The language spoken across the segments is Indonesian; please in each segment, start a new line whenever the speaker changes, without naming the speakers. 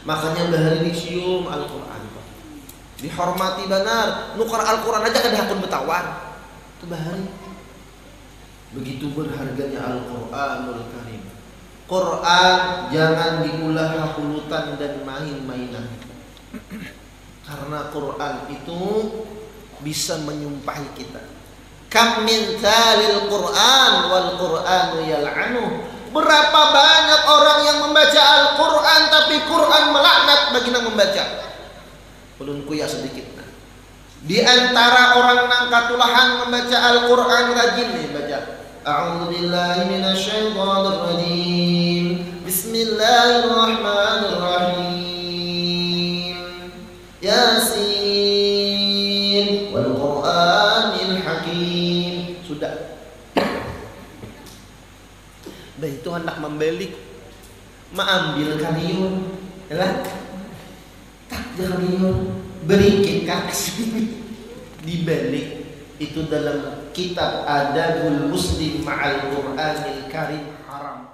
Makanya bahari dicium Al-Quran, dihormati benar. Nukar Al-Quran aja kan hakun betawan. Itu bahari. Begitu berharganya Al-Quranul Karim. Quran jangan diulah hakulutan dan main-mainan. Karena Quran itu bisa menyumpahi kita. Kam min talil Quran wal Quranu yal'anuh. Berapa banyak orang yang membaca Al-Quran tapi Quran melaknat bagi yang membaca. Ulun kuya sedikit. Di antara orang nangkatulahan membaca Al-Quran rajin nih baca. A'udzu billahi minasyaitonir rajim. Bismillahirrahmanirrahim. Yasin wal Qur'anil Hakim. Sudah. Bah itu hendak membeli, ambil kaliun, lah, tak jangan kaliun, beri kekak dibalik itu dalam kitab Adabul Muslim Ma'al Qur'anil Karim haram.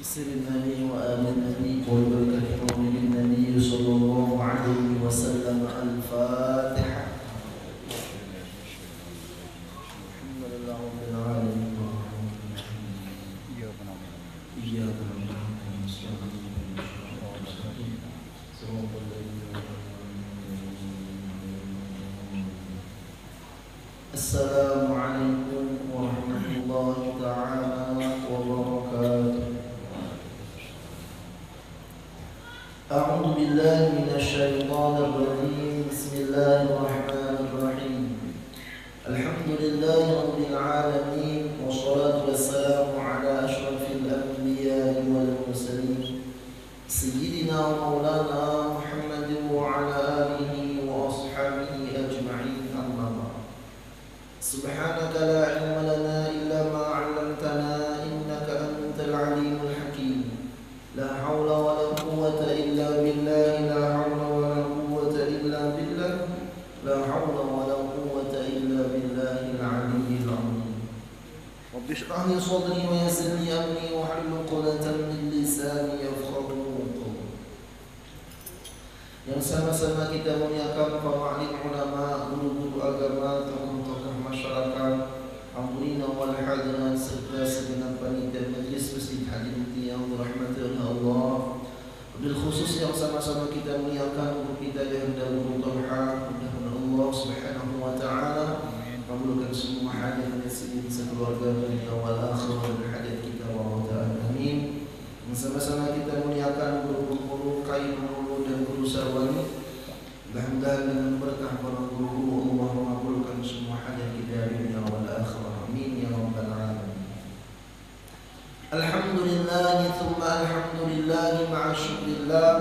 بسر النبي وآل النبي وبركة مولد النبي صلى الله عليه وسلم. الفاتحة. الحمد لله رب العالمين. إياك نعبد السلام عليكم ورحمة الله تعالى وبركاته. أعوذ بالله من الشيطان الرجيم. بسم الله الرحمن الرحيم. الحمد لله رب العالمين، والصلاة والسلام على أشرف الأنبياء والمرسلين سيدنا ومولانا محمد وعلى آله وأصحابه أجمعين. أما بعد، سبحانك لا علم لنا إلا ما علمتنا إنك أنت العليم الحكيم. لا حول ولا قوة إلا بالله. لا حول ولا قوة إلا بالله. لا حول ولا قوة إلا بالله العلي العظيم. رب اشرح لي صدري ويسر لي أمري واحلل عقدة من لساني يفقهوا قولي. Yang sama-sama kita muliakan para alim ulama, guru-guru agama, tokoh-tokoh masyarakat, hadirin wal hadirat serta segenap panitia majlis Masjid Hadirin yang dirahmati oleh Allah. Bil khusus yang sama-sama kita muliakan guru kita yang dahulu Talha, mudah-mudahan Allah Subhanahu wa taala kabulkan semua hajat dan sekeluarga dunia wal akhirah dan hajat kita wa ta'ala. Amin. Sama-sama kita muliakan guru-guru kain guru dan guru sarwani. Mudah-mudahan dengan berkah para guru Allah mengabulkan semua hajat kita dunia wal akhirah. Amin ya rabbal alamin. Alhamdulillah, thumma alhamdulillah ma'a syukrillah.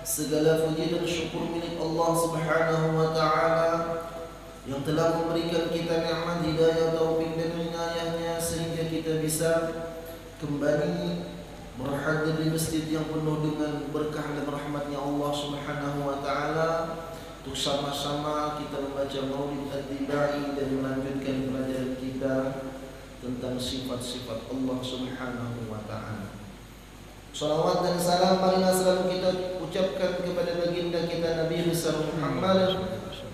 Segala puji dan syukur milik Allah Subhanahu wa taala yang telah memberikan kita nikmat hidayah, taufik dan inayahnya sehingga kita bisa kembali berhadir di masjid yang penuh dengan berkah dan rahmatnya Allah Subhanahu wa taala untuk sama-sama kita membaca Maulid At-Tibai dan melanjutkan pelajaran kita tentang sifat-sifat Allah Subhanahu wa taala. Salawat dan salam marilah selalu kita ucapkan kepada baginda kita Nabi besar Muhammad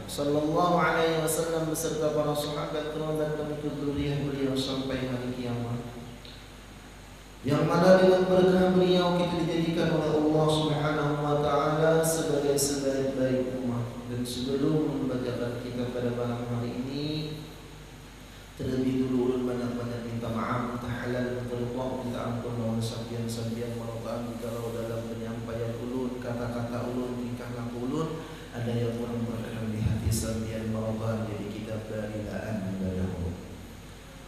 sallallahu alaihi wasallam beserta para sahabat, kerabat dan keluarga beliau sampai hari kiamat. Yang mana dengan berkah beliau kita dijadikan oleh Allah Subhanahu wa taala sebagai sebaik-baik umat. Dan sebelum membacakan kita pada malam hari ini, terlebih dulu banyak-banyak minta maaf, minta halal, minta lupa, minta ampun lawan sabian-sabian marotaan kalau dalam penyampaian ulun, kata-kata ulun, tingkah laku ulun ada yang kurang berkenan di hati sabian marotaan, jadi kita berilaan kepada-Nya.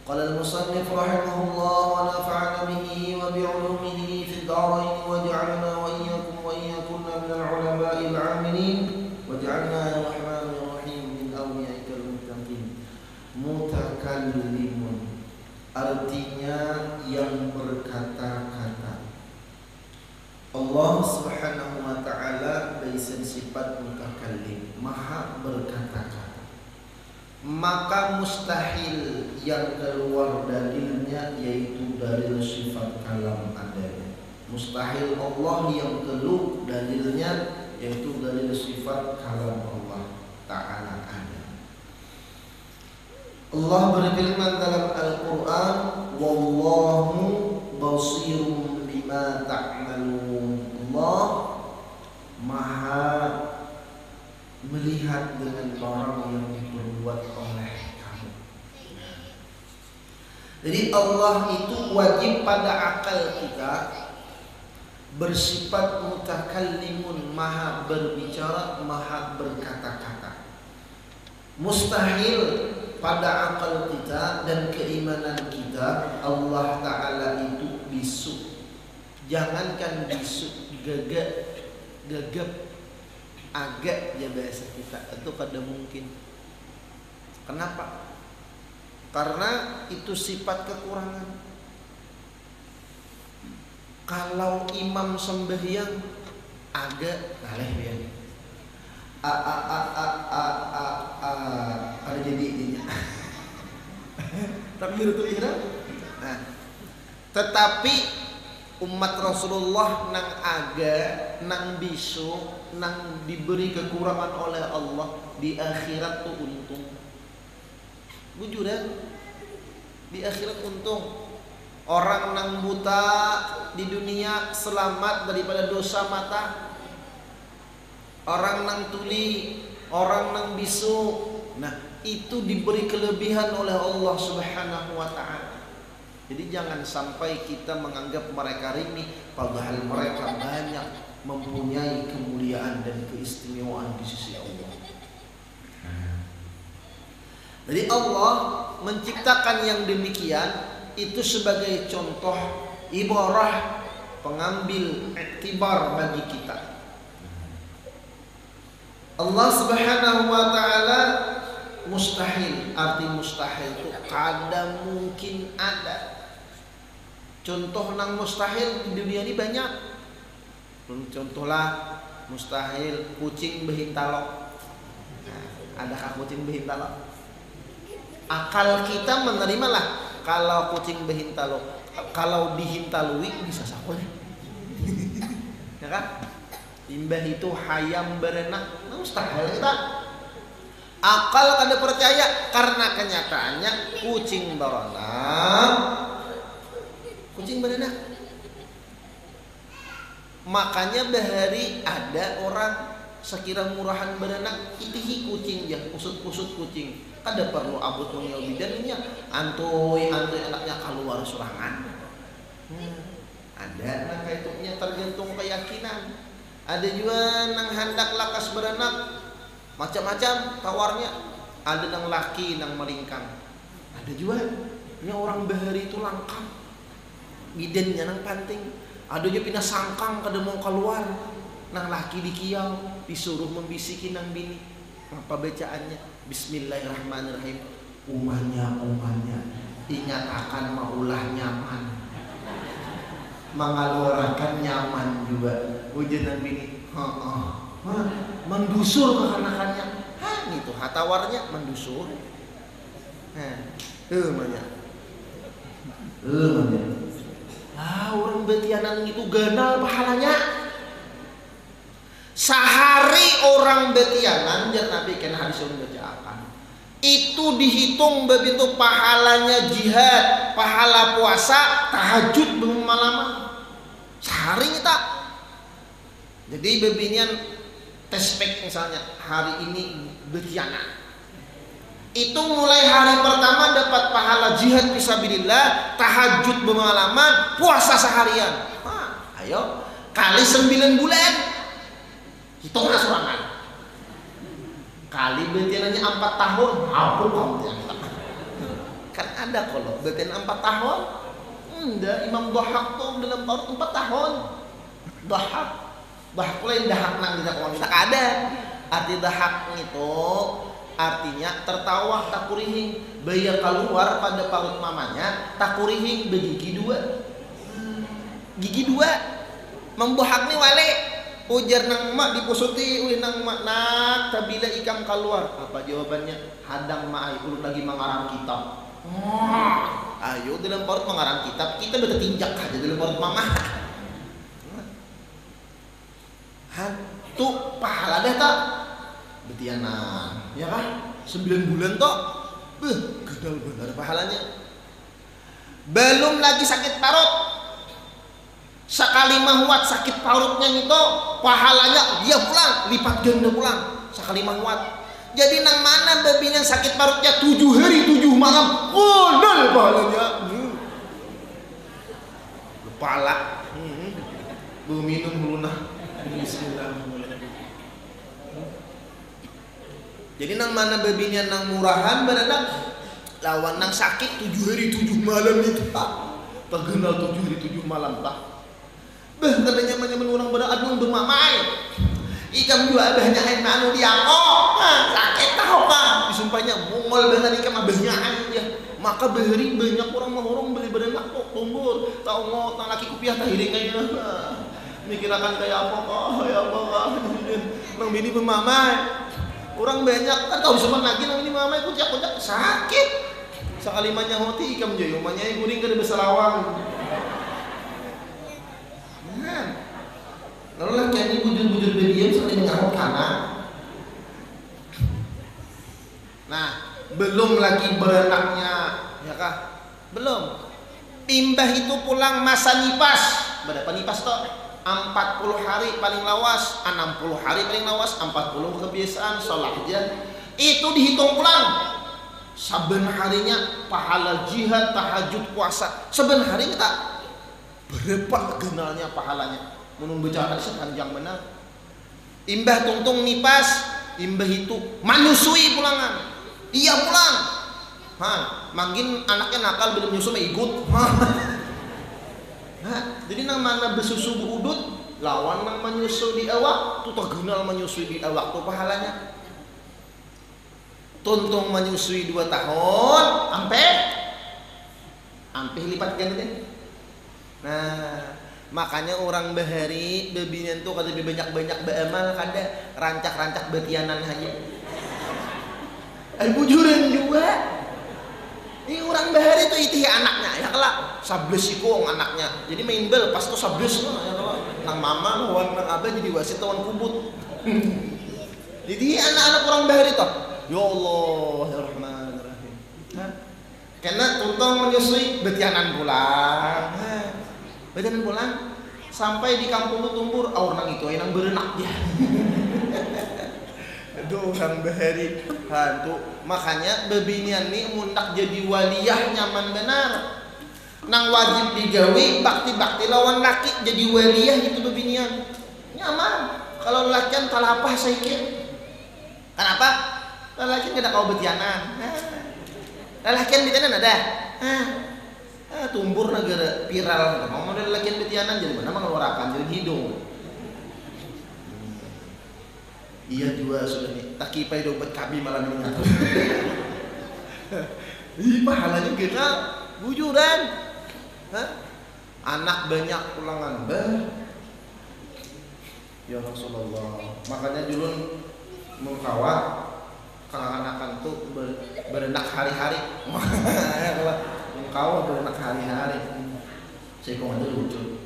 Qala al-musannif rahimahullah wa nafa'ana bihi wa bi'ulumihi fid dharain wa ja'alna wa iyyakum wa iyyakunna minal ulama'il 'amilin wa ja'alna ya rahmanir rahim min awliyaikal muttaqin. Mutakallimun artinya yang berkata-kata. Allah Subhanahu wa taala berisan sifat mutakallim, maha berkata-kata. Maka mustahil yang keluar dalilnya yaitu dalil sifat kalam adanya. Mustahil Allah yang keluar dalilnya yaitu dalil sifat kalam Allah taala ada. Allah berfirman dalam Al-Quran, wallahu basirun bima ta'malun. Allah maha melihat dengan barang yang diperbuat oleh kamu. Jadi Allah itu wajib pada akal kita bersifat mutakallimun, maha berbicara, maha berkata-kata. Mustahil pada akal kita dan keimanan kita Allah Ta'ala itu bisu. Jangankan bisu, gagap, agak ya bahasa kita itu pada mungkin. Kenapa? Karena itu sifat kekurangan. Kalau imam sembahyang agak ngaleh ya. Ada jadi ininya. Takbiratul ihram. Nah, tetapi umat Rasulullah nang aga, nang bisu, nang diberi kekurangan oleh Allah di akhirat tuh untung. Bujuran di akhirat untung. Orang nang buta di dunia selamat daripada dosa mata. Orang nang tuli, orang nang bisu, nah itu diberi kelebihan oleh Allah Subhanahu wa ta'ala. Jadi jangan sampai kita menganggap mereka rimih, padahal mereka banyak mempunyai kemuliaan dan keistimewaan di sisi Allah. Jadi Allah menciptakan yang demikian itu sebagai contoh ibarah, pengambil iktibar bagi kita. Allah Subhanahu wa ta'ala mustahil, arti mustahil itu kada mungkin ada. Contoh nang mustahil di dunia ini banyak. Contohlah mustahil kucing behintalok. Nah, adakah kucing behintalok? Akal kita menerimalah kalau kucing behintalok, kalau dihintalui bisa sakulnya. Ya kan? Imbah itu hayam berenak, mustahil kita. Akal kada percaya karena kenyataannya kucing berenak. Kucing berenak. Makanya bahari ada orang sekira murahan berenak itihi kucing ya, kusut-kusut kucing. Kada perlu abut mengil bidannya, antuy anaknya keluar surangan. Ada nang kaitnya tergantung keyakinan. Ada juga nang hendak lakas beranak macam-macam tawarnya. Ada nang laki nang melingkang. Ada juga nya orang bahari itu langkang. Bidannya nang panting. Ada juga pindah sangkang kada mau keluar. Nang laki dikiau disuruh membisiki nang bini. Apa bacaannya? Bismillahirrahmanirrahim. Umahnya ingat akan maulah nyaman, mengalurakan nyaman juga. Ujian bini mendusur kekanakannya. Itu hatawarnya mendusur. Banyak. Orang betianan itu ganal pahalanya. Sehari orang betianan jar Nabi kan hadis yang bacakan itu dihitung begitu pahalanya jihad, pahala puasa, tahajud belum malam. Sehari kita. Jadi bebinian tespek misalnya hari ini betianan. Itu mulai hari pertama dapat pahala jihad fisabilillah, tahajud bermalaman, puasa seharian. Ayo kali 9 bulan. Hitung surangan. Kali betianannya 4 tahun, apa kamu yang tak? Kan ada kalau betian 4 tahun. Enggak, Imam Dhahak tuh dalam tahun 4 tahun. Dhahak lain dahak nang tidak kalau tak ada. Arti dahak itu artinya tertawa tak kurihing. Bayar keluar pada parut mamanya tak kurihing begigi 2. Gigi 2. Membohak nih wale. Ujar nang mak dipusuti, nang mak nak tabila ikam keluar. Apa jawabannya? Hadang mak ulun lagi mengarang kitab. Ayo dalam parut mengarang kitab, kita betul tinjak aja dalam parut mama. Hantu pahala deh tak? Betiana, ya kan? 9 bulan toh, gedal benar pahalanya. Belum lagi sakit parut. Sekali mahwat sakit parutnya itu pahalanya dia pulang lipat ganda pulang sekali mahwat. Jadi nang mana babinya sakit parutnya 7 hari 7 malam benar pahalanya. Kepala minum lunah. Bismillahirrahmanirrahim. Jadi nang mana babinya nang murahan beranak lawan nang sakit 7 hari 7 malam itu tak terkenal 7 hari 7 malam tak. Katanya nyaman orang beradung bermamai. Ikam juga abahnya air nanu dia. Sakit tahu kan? Disumpahnya mongol benar ikam abahnya aja. Maka bahari banyak orang mahorong beli berenak kok tombol. Tahu ngot nang laki kupiah tahiring aja. Mikirakan kayak apa kok? Ya apa kok? Nang bini bermamai. Orang banyak kan tahu disempat lagi nang bini mamai kucak sakit. Sekali manya hoti ikam joyo manya guring kada besalawang. semut kanan. Nah, belum lagi berenaknya, ya kah? Belum. Imbah itu pulang masa nipas. Berapa nipas toh? 40 hari paling lawas, 60 hari paling lawas, 40 kebiasaan sholat aja. Itu dihitung pulang. Saben harinya pahala jihad, tahajud, puasa. Saben harinya tak berapa kenalnya pahalanya. Menunggu bicara sepanjang benar. Imbah tungtung nipas, imbah itu menyusui pulangan. Iya pulang. Mangkin anaknya nakal belum nyusu ikut. Jadi nang mana bersusu berudut lawan nang menyusu di awak tu terkenal menyusui di awak tu pahalanya. Tuntung menyusui 2 tahun ampe lipat ganti. Nah, makanya orang bahari bebinian tuh kalau lebih banyak beramal kada rancak-rancak betianan aja. Bujuran juga. Ini orang bahari itu itih anaknya ya kelak sables ikong anaknya. Jadi main bel pas tuh sables ya kelak nang mama lawan nang abah jadi wasit lawan kubut. Jadi anak-anak orang bahari tuh. Ya Allah ya Rahman Rahim. Karena tuntang menyusui betianan pulang. Betianan pulang sampai di kampung itu tumpur orang itu yang berenak dia. Aduh orang bahari hantu. Makanya bebinian nih mundak jadi waliyah nyaman benar. Nang wajib digawi bakti-bakti lawan laki jadi waliyah itu bebinian nyaman. Kalau lakian kalah apa saikir. Kenapa? Lakian kada kau betianan. Lakian betianan ada. Tumbur negara viral. Mau model lakian betianan jadi mana mengeluarkan jadi hidung. Iya juga sudah nih. Tak kipai dompet kami malam ini ngatur. Pahalanya kita bujuran. Anak banyak pulangan ya Rasulullah. Makanya dulu mengkawat kanak-kanakan tuh berenak hari-hari. Mengkawat berenak hari-hari. Saya kok ada lucu.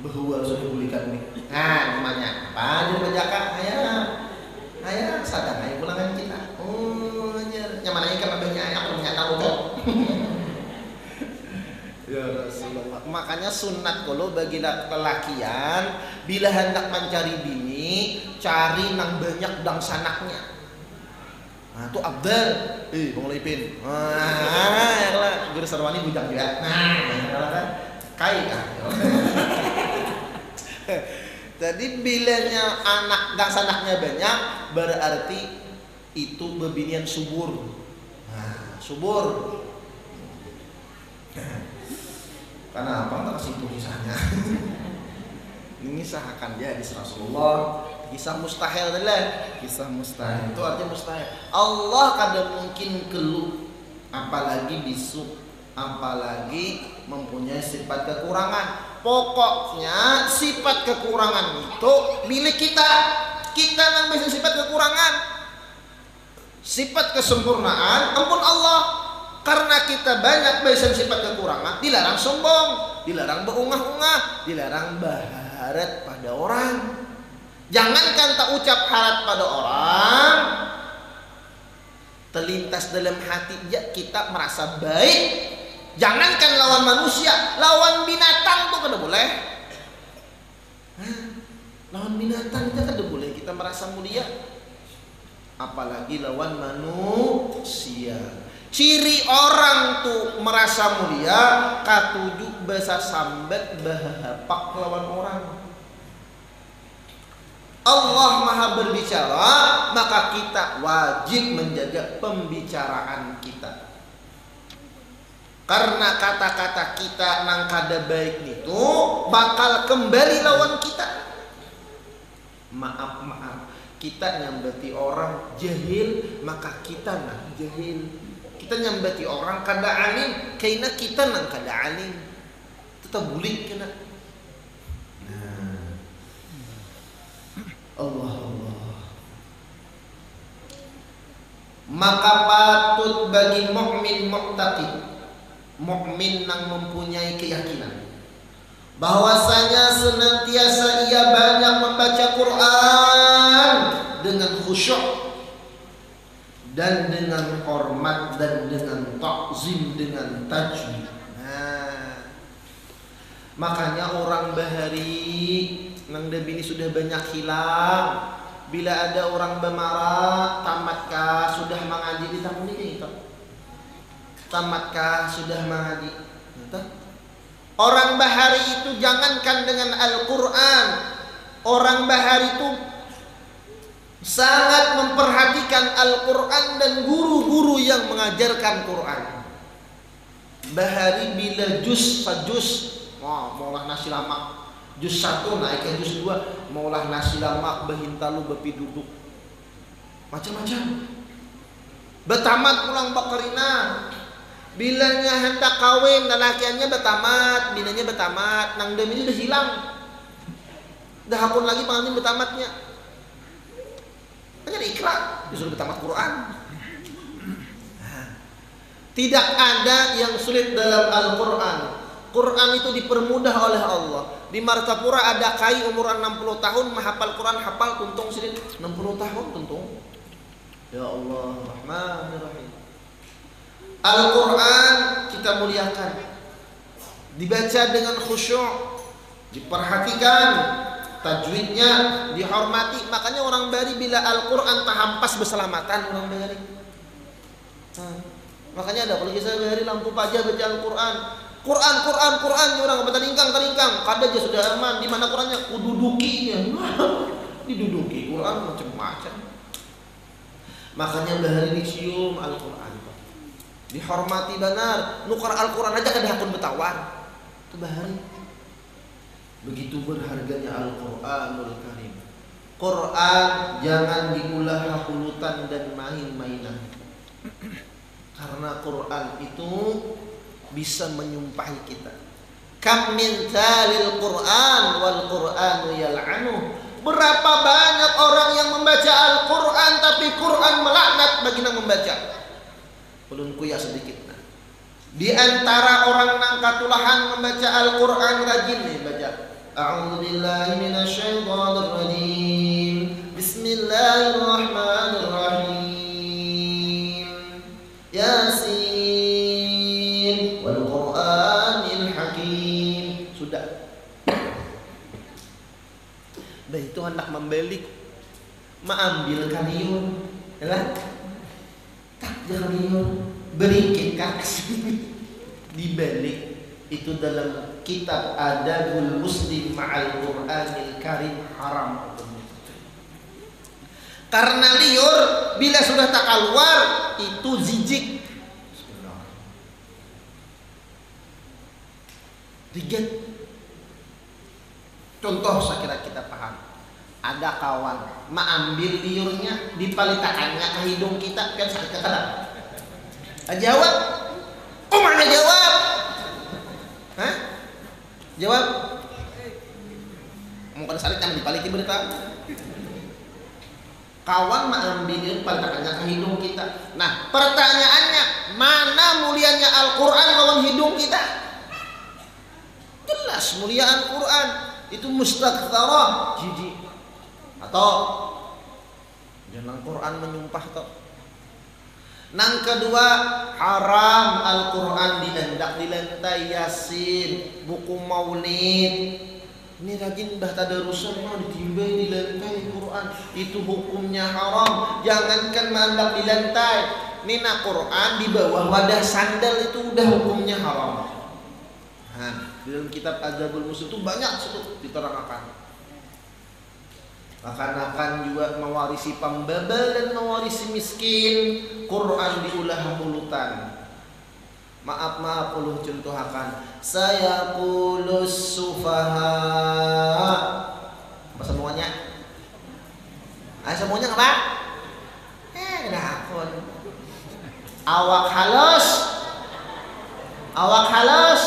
Bahwa sudah bulikan nih. Nah, namanya apa? Jadi penjaga, ayah, sadar ayah pulangan kita. Oh, anjir. Nyaman aja karena banyak ayah punya tahu kok. Ya Rasulullah. Makanya sunat kalau bagi lelakian bila hendak mencari bini, cari nang banyak dang sanaknya. Nah, itu Abdul. Bang Lipin. Ya lah, guru sarwani bujang juga. Nah, kan kai kan. Jadi bilanya anak dan sanaknya banyak berarti itu bebinian subur. Nah, subur. Karena apa? Tak situ kisahnya. Ini sahakan dia di Rasulullah. Kisah mustahil adalah kisah mustahil. Itu artinya mustahil. Allah kadang mungkin keluh, apalagi bisu, apalagi mempunyai sifat kekurangan. Pokoknya sifat kekurangan itu milik kita. Kita yang bisa sifat kekurangan. Sifat kesempurnaan ampun Allah. Karena kita banyak bisa sifat kekurangan, dilarang sombong, dilarang berungah-ungah, dilarang baharat pada orang. Jangankan tak ucap harat pada orang, terlintas dalam hati ya kita merasa baik. Jangankan lawan manusia, lawan binatang tuh kada boleh. Lawan binatang kita kada boleh kita merasa mulia. Apalagi lawan manusia. Ciri orang tuh merasa mulia, katujuh bahasa sambat bahapak lawan orang. Allah maha berbicara, maka kita wajib menjaga pembicaraan kita. Karena kata-kata kita nang kada baik itu bakal kembali lawan kita. Maaf, kita nyambati orang jahil, maka kita nang jahil. Kita nyambati orang kada alim, kaina kita nang kada alim. Tetap bulik kena. Allah. Maka patut bagi mukmin mu'taqid, mukmin yang mempunyai keyakinan bahwasanya senantiasa ia banyak membaca Quran, dan dengan ta'zim, dengan tajwid. Nah, makanya orang bahari nang ini sudah banyak hilang. Bila ada orang bemara, tamatkah sudah mengaji di tahun ini? Tamatkah sudah mengaji? Orang bahari itu jangankan dengan Al-Quran, orang bahari itu sangat memperhatikan Al-Quran dan guru-guru yang mengajarkan Quran. Bahari bila juz sajuz, maulah nasi lamak, juz 1 naik ke juz 2, maulah nasi lamak behintalu bepi duduk, macam-macam. Betamat pulang bakarina, bilanya hendak kawin, lelakiannya betamat, binanya betamat, nang demi udah hilang, dah hapun lagi pengantin betamatnya. Hanya ikrar disuruh betamat Quran. Tidak ada yang sulit dalam Al-Quran. Quran itu dipermudah oleh Allah. Di Martapura ada kai umuran 60 tahun menghafal Quran, hafal tuntung sidik 60 tahun tuntung. Ya Allah, Rahmanir-Rahim. Al-Quran kita muliakan, dibaca dengan khusyuk, diperhatikan, tajwidnya dihormati. Makanya orang Bari bila Al-Quran tahampas berselamatan orang Bari. Makanya ada kalau kisah Bari lampu pajak baca Al-Quran, Quran orang kata talingkang, kada aja sudah aman. Di mana Qurannya? Kududukinya, diduduki Quran macam-macam. Makanya bahari dicium Al-Quran, dihormati benar. Nukar Al-Quran aja kada hakun betawar. Itu bahari. Begitu berharganya Al-Quranul Karim. Quran jangan diulah hapulutan dan main-mainan. Karena Quran itu bisa menyumpahi kita. Kam min talil Quran wal Quranu yal'anu. Berapa banyak orang yang membaca Al-Quran tapi Quran melaknat bagi yang membaca. Ulun kuya sedikit. Di antara orang nang katulahan membaca Al-Quran rajin nih baca. A'udzu billahi minasyaitonir rajim. Bismillahirrahmanirrahim. Yasin wal Qur'anil Hakim. Sudah. Bah itu hendak membalik, mengambil kaliun, yalah. Tak jangan liun, berikit kaki dibalik. Itu dalam kitab Adabul Muslim Ma'al Qur'anil Karim haram. Karena liur bila sudah tak keluar itu jijik. Riget. Contoh sekira kita paham. Ada kawan mengambil liurnya, dipalitakannya ke hidung kita, kan sakit ke kanan. Jawab. Oh mana jawab? Hah? Jawab. Mungkin salit kan dipaliti berita. Kawan mengambil palitakannya ke hidung kita. Nah, pertanyaannya, mana mulianya Al-Quran lawan hidung kita? Jelas mulia Al-Quran itu mustaktsarah, jijik. Atau jangan Quran menyumpah toh. Nang kedua, haram Al-Quran dilendak di lantai, Yasin, buku maulid. Ini rajin bah tadarusan mau ditimbai di lantai Quran, itu hukumnya haram. Jangankan mendak di lantai, nina Quran di bawah wadah sandal itu udah hukumnya haram. Nah, di dalam kitab Adabul Muslim itu banyak sekali diterangkan. Akan juga mewarisi pembabal dan mewarisi miskin. Quran diulah hulutan. Maaf ulun contohakan. Saya qulus sufaha. Apa semuanya? Ayo semuanya apa? Dakon. Awak halus.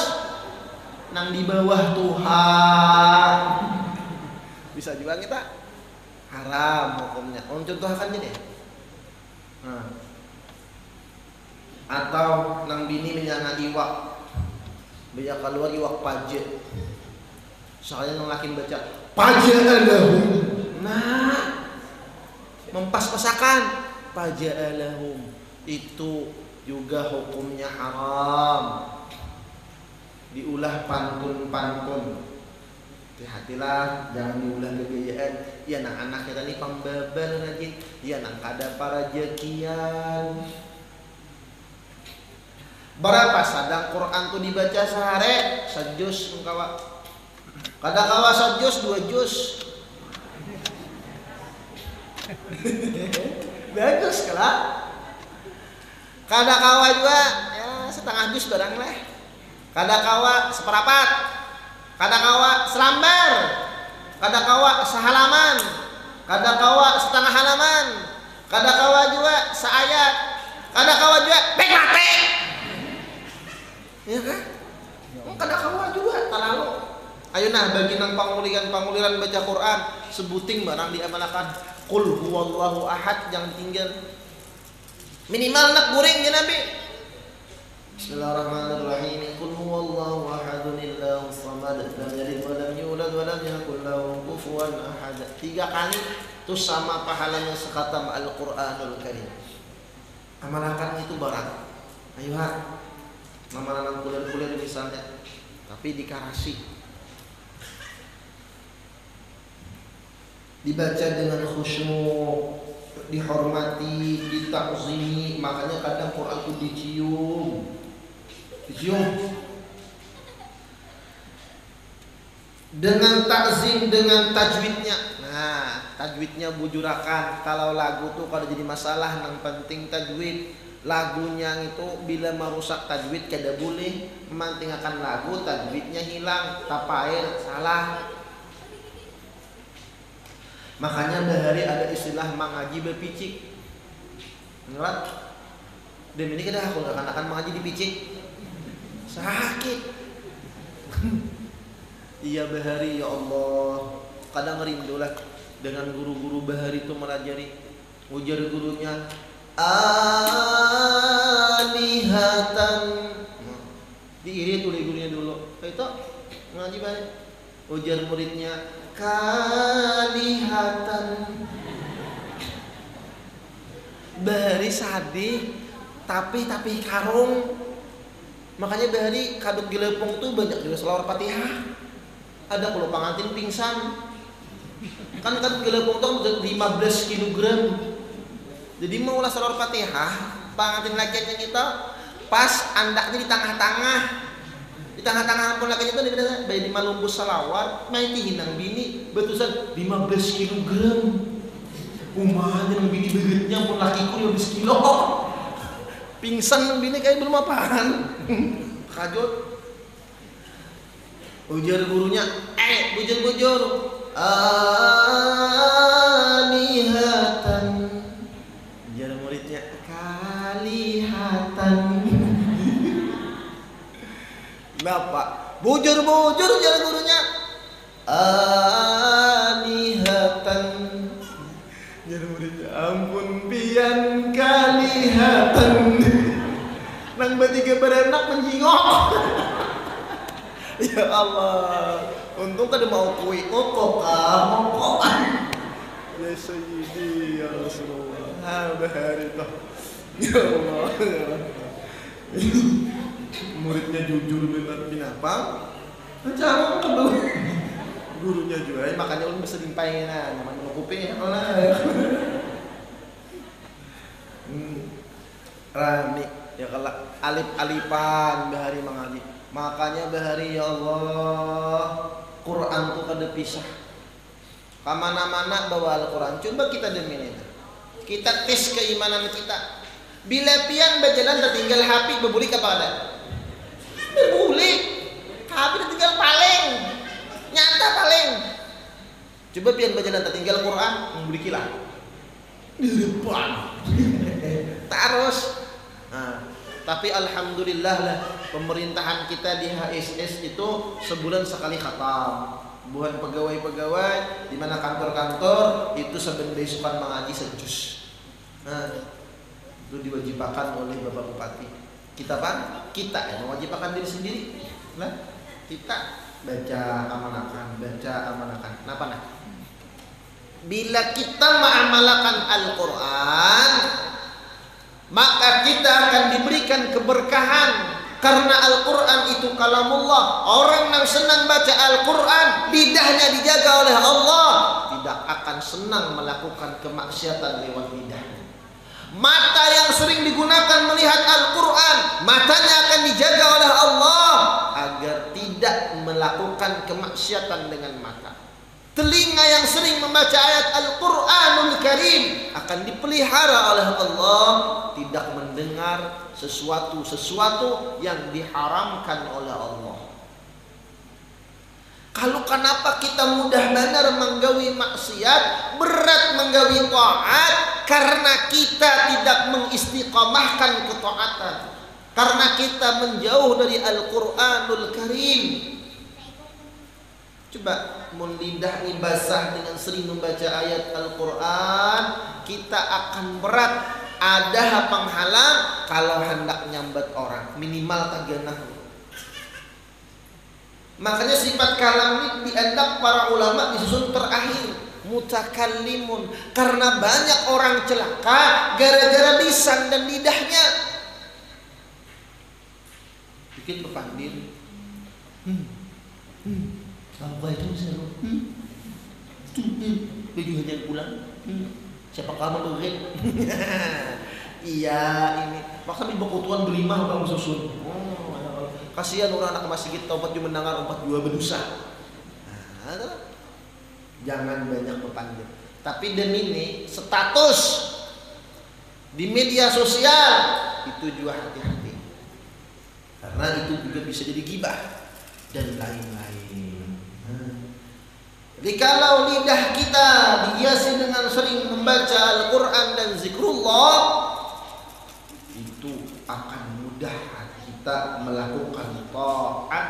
Nang di bawah Tuhan. Bisa juga kita. Haram hukumnya. Contohkan deh. Atau nang bini menyanga iwak, banyak keluar iwak paje. Soalnya nang laki baca paje alahum. Nah, mempas-pasakan paje alahum itu juga hukumnya haram. Diulah pantun-pantun. Hati-hatilah, jangan diulah kegayaan. Ya nang anak kita nih pambabal rajin. Ya nang kada para jekian. Berapa sadang Quran tuh dibaca sehari? Sejus kawa. Kadang kawa sejus, 2 jus. Bagus kalah. Kadang kawa juga ya setengah jus barang lah. Kadang kawa seperapat. Kadang kawa selambar. Kadang kawa sehalaman. Kadang kawa setengah halaman. Kadang kawa juga seayat. Kadang kawa juga pek mate. Ya kan? Kadang kawa juga terlalu. Ayo nah bagi nang panguliran baca Quran sebuting barang diamalkan. Qul huwallahu ahad jangan tinggal. Minimal nak guring ya Nabi. Bismillahirrahmanirrahim. Qul huwallahu ahadun Allahu samad lam yalid wa lam yulad wa lam yakul lahu kufuwan ahad. 3 kali itu sama pahalanya sekhatam Al-Qur'anul Karim. Amalkan itu barang. Ayo ha. Amalan kuliah misalnya. Tapi dikarasi. Dibaca dengan khusyuk, dihormati, ditakzimi. Makanya kadang Quran itu dicium. Dengan takzim, dengan tajwidnya. Nah, tajwidnya bujurakan. Kalau lagu tuh kalau jadi masalah, yang penting tajwid. Lagunya itu bila merusak tajwid kada boleh. Memantingkan lagu, tajwidnya hilang, tapair salah. Makanya bahari ada istilah mengaji berpicik. Enggak? Dan ini kita aku akan mengaji dipicik. Sakit. Iya bahari ya Allah. Kadang ngerindulah dengan guru-guru bahari itu melajari. Ujar gurunya alihatan. Diirit oleh gurunya dulu. Itu mengaji bahari. Ujar muridnya kalihatan. Bahari sadih tapi karung. Makanya bahari kadut gelepong tuh banyak juga selawat Fatihah. Ada kalau pengantin pingsan. Kan kadut gelepong tuh 15 kg. Jadi mau ulah selawat Fatihah, pengantin laki-laki kita pas andaknya di tengah-tengah. Di tengah-tengah pun laki itu bayi di malumbus salawat, main hinang bini, betusan 15 kg. Umahnya nang bini beritnya pun lakiku 15 kilo. Pingsan nang bini kayak belum apaan. Kajut. Ujar gurunya, bujur-bujur. Alihatan. Ujar muridnya, kalihatan. Bapak bujur-bujur jalan gurunya alihatan. Jalan muridnya ampun pian kalihatan. Nang bertiga berenak menjingok. Ya Allah, untung kada mau kui mongkok. Ya Sayyidi ya Rasulullah. Bahari toh. Ya Allah. Muridnya jujur benar binatang, macam kedua gurunya juga, makanya ulun bisa dimpain namanya kuping ya rame ya kalau alif-alifan bahari mengaji. Makanya bahari ya Allah Quran tuh kada pisah kemana-mana bawa Al-Quran. Coba kita demin itu, kita tes keimanan kita. Bila pian berjalan tertinggal HP berbuli kepada berbuli, HP tertinggal paling nyata paling. Coba pian berjalan tertinggal Quran berbuli kilat di depan. Terus. Nah, tapi alhamdulillah lah pemerintahan kita di HSS itu sebulan sekali khatam. Bukan pegawai-pegawai di mana kantor-kantor itu sebenarnya besokan mengaji sejus. Nah, itu diwajibkan oleh Bapak Bupati. Kita yang mewajibkan diri sendiri. Nah, kita baca amanakan. Kenapa nah? Bila kita mengamalkan Al-Quran, maka kita akan diberikan keberkahan. Karena Al-Quran itu kalamullah. Orang yang senang baca Al-Quran, lidahnya dijaga oleh Allah, tidak akan senang melakukan kemaksiatan lewat lidahnya. Mata yang sering digunakan melihat Al-Quran, matanya akan dijaga oleh Allah agar tidak melakukan kemaksiatan dengan mata. Telinga yang sering membaca ayat Al-Quranul Karim akan dipelihara oleh Allah, tidak mendengar sesuatu yang diharamkan oleh Allah. Kalau kenapa kita mudah benar menggawi maksiat, berat menggawi taat? Karena kita tidak mengistiqamahkan ketaatan, karena kita menjauh dari Al-Quranul Karim. Coba mun lidah ini basah dengan sering membaca ayat Al-Quran, kita akan berat. Ada penghalang kalau hendak nyambat orang, minimal taganah. Makanya sifat kalam ini dianggap para ulama disusun terakhir, mutakallimun, karena banyak orang celaka gara-gara lisan dan lidahnya. Bikin pepandir. Apa itu seru? Tujuh hanya pulang. Siapa kamu tuh? Iya ini. Maksa di bekutuan berimah kamu susun. Kasihan orang anak masih kita opat cuma mendengar opat dua berdosa. Nah, jangan banyak berpandir. Tapi demi ini status di media sosial itu juga hati-hati. Karena itu juga bisa jadi gibah dan lain-lain. Jadi kalau lidah kita dihiasi dengan sering membaca Al-Quran dan zikrullah, itu akan mudah kita melakukan taat.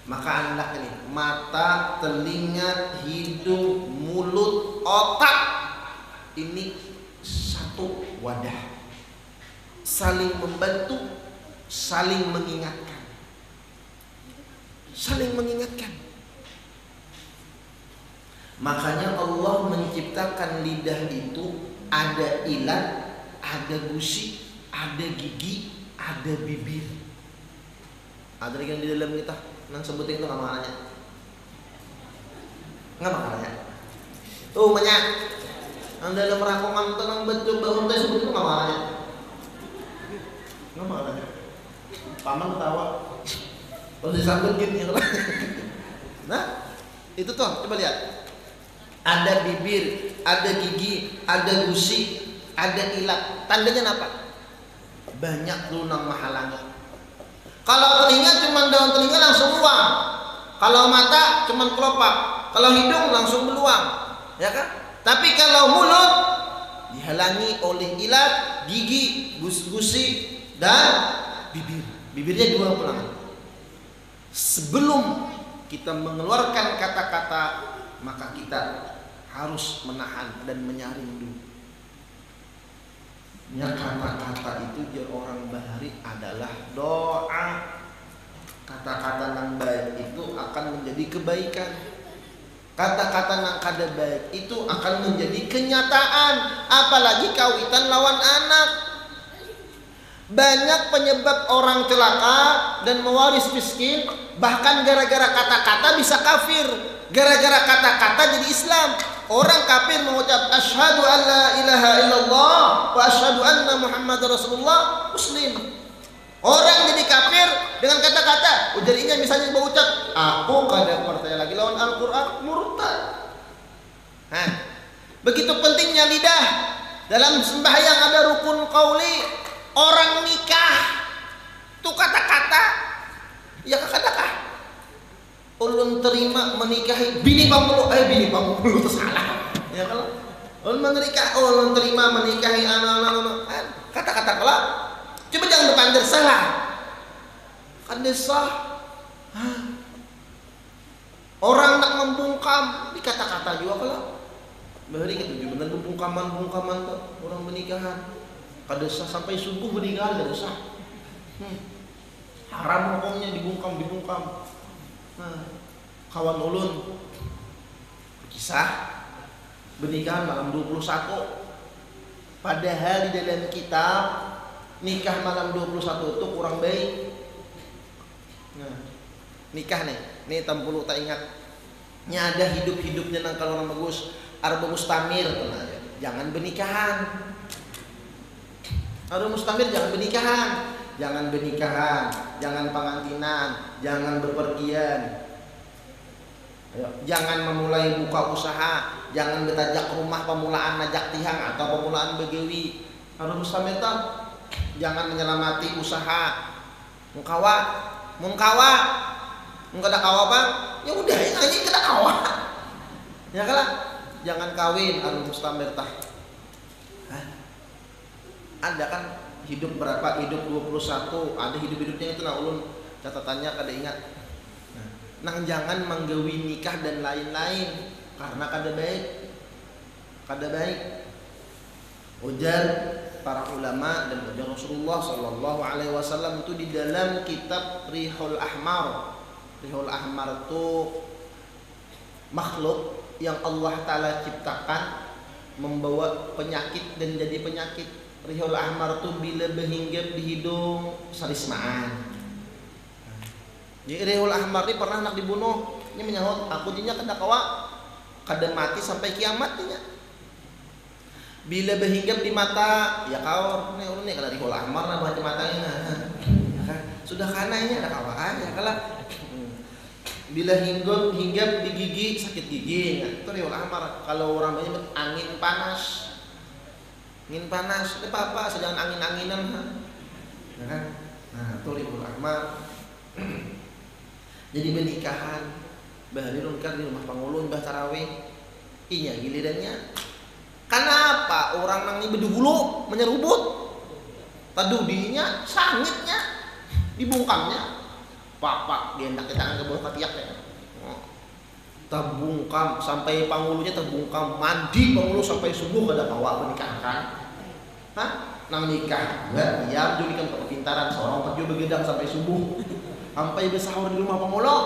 Maka anda ini mata, telinga, hidung, mulut, otak ini satu wadah, saling membantu, saling mengingatkan. Saling mengingatkan. Makanya Allah menciptakan lidah itu ada ilat, ada gusi, ada gigi, ada bibir. Ada yang di dalam kita nang sebutin itu nggak makanannya, nggak makanannya. Tuh banyak. Yang dalam rangkuman tenang betul bangun teh sebutin itu nggak makanannya, nggak makanannya. Paman ketawa. Kalau disambut gitu ya. Nah, itu tuh coba lihat. Ada bibir, ada gigi, ada gusi, ada ilat. Tandanya apa? Banyak lunang mahalangnya. Kalau telinga cuma daun telinga langsung luang. Kalau mata cuma kelopak. Kalau hidung langsung beluang. Ya kan? Tapi kalau mulut dihalangi oleh ilat, gigi, gusi dan bibir. Bibirnya dua pulangan. Sebelum kita mengeluarkan kata-kata, maka kita harus menahan dan menyaring dulu. Ya, kata-kata itu ya orang bahari adalah doa. Kata-kata yang baik itu akan menjadi kebaikan. Kata-kata yang kada baik itu akan menjadi kenyataan. Apalagi kawitan lawan anak. Banyak penyebab orang celaka dan mewaris miskin, bahkan gara-gara kata-kata bisa kafir, gara-gara kata-kata jadi Islam. Orang kafir mengucap asyhadu an la ilaha illallah wa asyhadu anna Muhammad Rasulullah, muslim. Orang jadi kafir dengan kata-kata. Jadinya misalnya berucap aku kada percaya lagi lawan Al-Quran, murtad. Nah, begitu pentingnya lidah. Dalam sembahyang ada rukun qauli. Orang nikah itu kata-kata, ya kata-kata. Ulun terima menikahi bini pangmulu, bini pangmulu itu salah. Ya kalau ulun menikah, ulun terima menikahi anak-anak, kata-kata kalau coba jangan berpandir salah. Kan desah. Orang nak membungkam di kata-kata juga kalau. Bahari gitu juga benar bungkaman tuh orang menikahan. Kada sah sampai subuh meninggal, kada sah. Haram hukumnya dibungkam. Nah, kawan ulun kisah pernikahan malam 21 Padahal di dalam kitab nikah malam 21 itu kurang baik. Nah, nikah nih tampulu tak ingat. Nya ada hidup-hidupnya nang kalau orang bagus arba mustamir, jangan bernikahan. Arba mustamir jangan bernikahan. Jangan bernikahan, jangan pengantinan, jangan bepergian. Ayo, jangan memulai buka usaha, jangan betajak rumah pemulaan najak tihang atau pemulaan begewi. Arba mustamir jangan menyelamati usaha. Mungkawa, enggak ada kawa bang, ya udah ya aja kita kawa, ya kalah, jangan kawin arba mustamir tah. Ada kan hidup berapa? Hidup 21. Ada hidup-hidupnya itu nah ulun catatannya kada ingat. Nang jangan menggawi nikah dan lain-lain karena kada baik. Ujar para ulama dan ujar Rasulullah Shallallahu Alaihi Wasallam itu di dalam kitab Rihul Ahmar. Rihul Ahmar itu makhluk yang Allah Ta'ala ciptakan membawa penyakit dan jadi penyakit. Rihul Ahmar itu bila berhinggap di hidung sarismaan. Jadi Rihul Ahmar ini pernah nak dibunuh. Ini menyahut, aku jinya kada kawa, kada mati sampai kiamat nya. Bila berhinggap di mata, ya kau ini kada Rihul Ahmar nah baca matanya. Sudah kananya ada kawa aja kalau bila hinggap di gigi sakit gigi, itu Rihul Ahmar. Kalau orang banyak angin panas, apa sedang angin-anginan, ya kan? Nah, itu Rihul Ahmar. Jadi bernikahan, bahalirun kan di rumah pangulun bah tarawih, inya gilirannya. Kenapa orang nang ini bedugulu menyerubut? Tadu dirinya sangitnya, dibungkamnya, papak gendak kita ke bawah katiak ya. Terbungkam sampai pangulunya terbungkam, mandi pangulu sampai subuh kada kawa menikahkan. Nang nikah enggak diam jadi kan kepintaran seorang perju begedang sampai subuh. Sampai bersahur di rumah pangulu.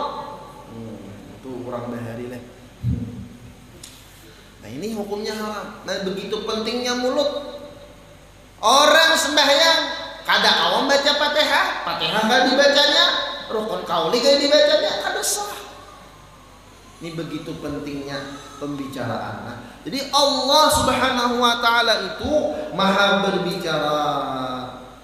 Itu kurang bahari lah. Nah ini hukumnya haram. Nah begitu pentingnya mulut. Orang sembahyang kada kawan baca Fatihah kada dibacanya, rukun qauli kada dibacanya, kada sah. Ini begitu pentingnya pembicaraan. Nah, jadi Allah Subhanahu wa taala itu Maha berbicara.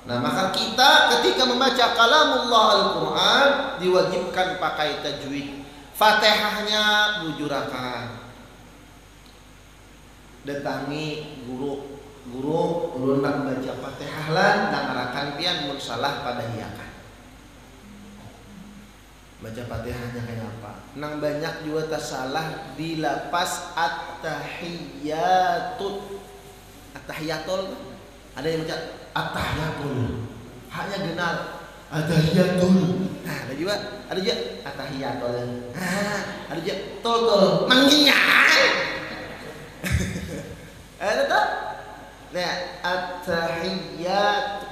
Nah, maka kita ketika membaca kalamullah Al-Qur'an diwajibkan pakai tajwid. Fatihahnya bujurakan. Datangi guru ulun nak baca Fatihah lan ngarakan pian mun salah pada hiakan. Baca Fatihahnya kayak apa? Nang banyak juga tersalah di lapas at-tahiyatul. Ada yang baca at-tahiyatul. Haknya genal at-tahiyatul. Nah, ada juga at-tahiyatul. Ada juga tol mangginya. Ada tak? Nah, at-tahiyat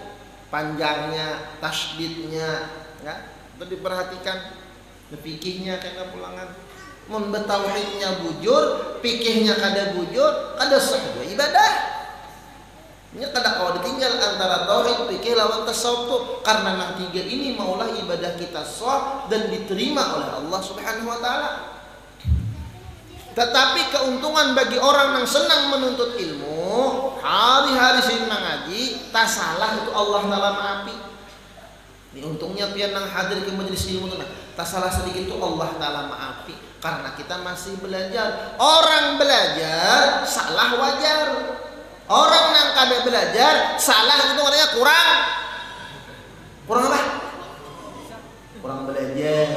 panjangnya, tasydidnya, ya, itu diperhatikan. Fikihnya kena pulangan. Mun betauhidnya bujur, fikihnya kada bujur, kada sah ibadah. Ini kada kau ditinggal antara tauhid, fikih lawan tasawuf tuh. Karena nang tiga ini maulah ibadah kita sah dan diterima oleh Allah Subhanahu wa taala. Tetapi keuntungan bagi orang yang senang menuntut ilmu, hari-hari sering mengaji, tak salah itu Allah Ta'ala maafi. Ini untungnya pian nang hadir ke majelis ilmu itu, tak salah sedikit itu Allah Ta'ala maafi. Karena kita masih belajar. Orang belajar salah wajar. Orang yang kada belajar salah itu katanya kurang apa? Kurang belajar.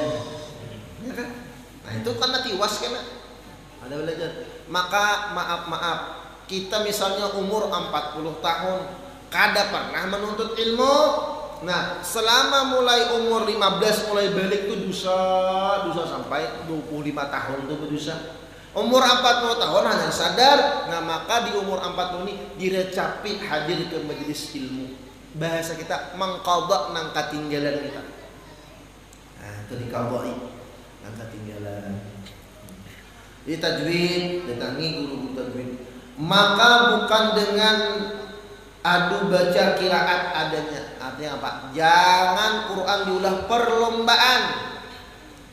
Ya kan? Nah itu karena tiwas kan. Ada belajar. Maka maaf kita misalnya umur 40 tahun kada pernah menuntut ilmu. Nah selama mulai umur 15 mulai balik tuh dosa sampai 25 tahun tuh berdosa. Umur 40 tahun hanya sadar. Nah maka di umur 40 ini direcapi hadir ke majelis ilmu. Bahasa kita mengqadha nang katinggalan kita. Nah itu dikaboi nang katinggalan. Di tajwid, datangi guru tajwid. Maka bukan dengan adu baca kiraat adanya. Artinya apa? Jangan Quran diulah perlombaan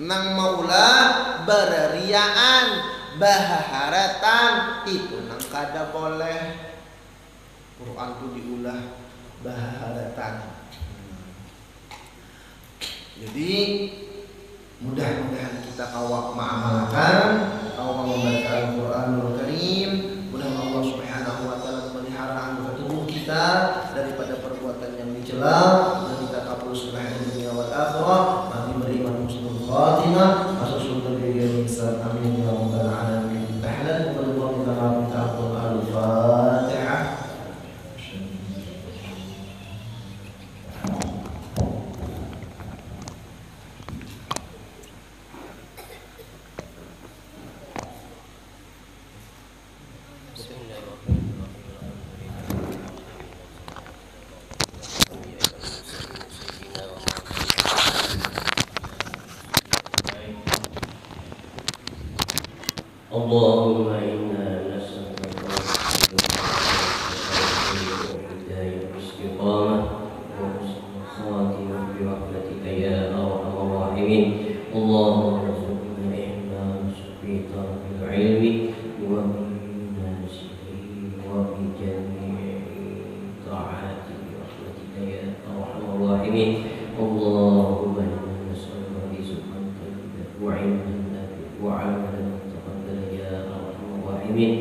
nang maulah berriaan baharatan itu nang kada boleh. Quran tu diulah baharatan. Jadi mudah-mudahan kita kawak mengamalkan, kawak membaca Al-Quranul Karim. Mudah-mudahan Allah Subhanahu wa taala memelihara anggota tubuh kita daripada perbuatan yang dicela dan kita kabul subhanahu dunia wal akhirah, mati beriman husnul khatimah, masuk surga dengan ihsan. Amin ya rabbal alamin. Tahlan wa billahi al-Fatihah.
Allahumma inna nas'aluka hidayah istiqamah wa husnul khatimah bi rahmatika ya arhamar rahimin. Allahumma rzuqna ihsan fi talabil ilmi wa min nasihi wa bi jami'i ta'ati bi rahmatika ya arhamar rahimin. Allahumma inna nas'aluka rizqan tayyiban wa 'ilman nafi'an wa 'amalan mutaqabbalan ya arhamar rahimin.